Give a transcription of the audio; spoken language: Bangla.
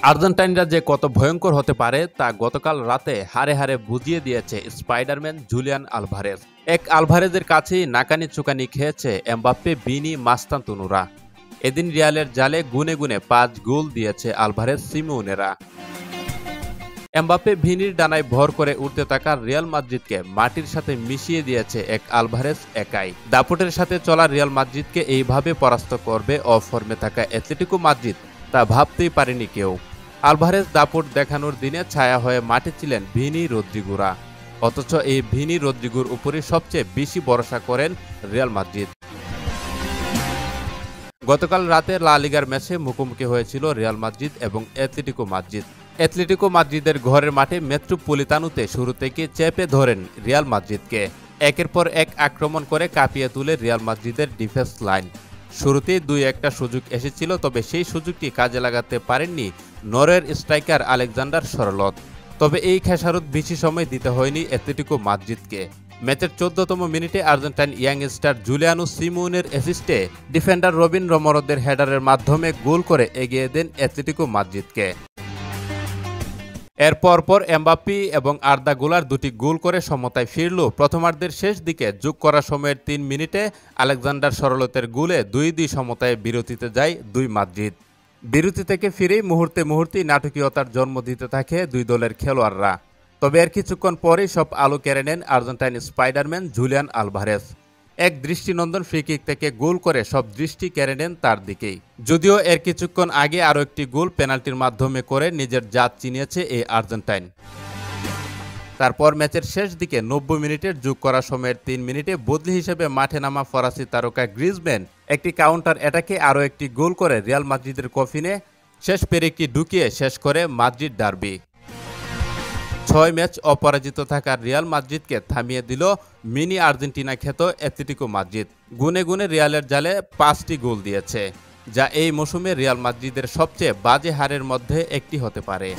আর্জেন্টাইনরা যে কত ভয়ঙ্কর হতে পারে তা গতকাল রাতে হারে হারে বুঝিয়ে দিয়েছে স্পাইডারম্যান জুলিয়ান আলভারেজ। এক আলভারেজের কাছেই নাকানি চুকানি খেয়েছে এমবাপ্পে, বিনি, মাস্তানতুনুরা। এদিন রিয়ালের জালে গুনে গুনে 5 গোল দিয়েছে আলভারেজ সিমিওনেরা। এমবাপ্পে, ভিনির ডানায় ভর করে উঠতে থাকা রিয়াল মাদ্রিদকে মাটির সাথে মিশিয়ে দিয়েছে এক আলভারেজ একাই। দাপটের সাথে চলা রিয়াল মাদ্রিদকে এইভাবে পরাস্ত করবে অফর্মে থাকা অ্যাটলেটিকো মাদ্রিদ তা ভাবতেই পারেনি কেউ। আলভারেজ দাপট দেখানোর দিনে ছায়া হয়ে মাঠে ছিলেন ভিনি রদ্রিগোরা। অথচ এই ভিনি রদ্রিগোর উপরই সবচেয়ে বেশি ভরসা করেন রিয়াল মাদ্রিদ। গতকাল রাতে লা লিগার ম্যাচে মুখোমুখি হয়েছিল রিয়াল মাদ্রিদ এবং অ্যাটলেটিকো মাদ্রিদ। অ্যাটলেটিকো মাদ্রিদের ঘরের মাঠে মেট্রোপলিতানোতে শুরু থেকে চেপে ধরেন রিয়াল মাদ্রিদকে। একের পর এক আক্রমণ করে কাঁপিয়ে তুলে রিয়াল মাদ্রিদের ডিফেন্স লাইন। শুরুতেই 2-1টা সুযোগ এসেছিল, তবে সেই সুযোগটি কাজে লাগাতে পারেননি নরওয়ের স্ট্রাইকার আলেকজান্ডার সরলত। তবে এই খেসারত বেশি সময় দিতে হয়নি অ্যাটলেটিকো মাদ্রিদকে। ম্যাচের 14তম মিনিটে আর্জেন্টাইন ইয়াংস্টার জুলিয়ানো সিমিওনের অ্যাসিস্টে ডিফেন্ডার রবিন রোমেরোদের হেডারের মাধ্যমে গোল করে এগিয়ে দেন অ্যাটলেটিকো মাদ্রিদকে। এর পরপর এমবাপ্পে এবং আর্দা গুলার দুটি গোল করে সমতায় ফিরল। প্রথমার্ধের শেষ দিকে যোগ করা সময়ের 3 মিনিটে আলেকজান্ডার সরলতের গোলে 2-2 সমতায় বিরতিতে যায় দুই মাদ্রিদ। বিরতি থেকে ফিরেই মুহূর্তে মুহূর্তেই নাটকীয়তার জন্ম দিতে থাকে দুই দলের খেলোয়াড়রা। তবে এর কিছুক্ষণ পরেই সব আলো কেড়ে নেন আর্জেন্টাইন স্পাইডারম্যান জুলিয়ান আলভারেজ। এক দৃষ্টিনন্দন ফ্রিকিক থেকে গোল করে সব দৃষ্টি কেড়ে নেন তার দিকেই। যদিও এর কিছুক্ষণ আগে আরও একটি গোল পেনাল্টির মাধ্যমে করে নিজের জাত চিনিয়েছে এই আর্জেন্টাইন। তারপর ম্যাচের শেষ দিকে 90 মিনিটের যোগ করা সময়ের 3 মিনিটে বদলি হিসেবে মাঠে নামা ফরাসি তারকা গ্রিজম্যান একটি কাউন্টার অ্যাটাকে আরও একটি গোল করে রিয়াল মাদ্রিদের কফিনে শেষ পেরেকটি ঢুকিয়ে শেষ করে মাদ্রিদ ডার্বি। 6 ম্যাচ অপরাজিত থাকা রিয়াল মাদ্রিদকে থামিয়ে দিল মিনি আর্জেন্টিনা খ্যাত অ্যাটলেটিকো মাদ্রিদ। গুনে গুনে রিয়ালের জালে 5টি গোল দিয়েছে, যা এই মৌসুমে রিয়াল মাদ্রিদের সবচেয়ে বাজে হারের মধ্যে একটি হতে পারে।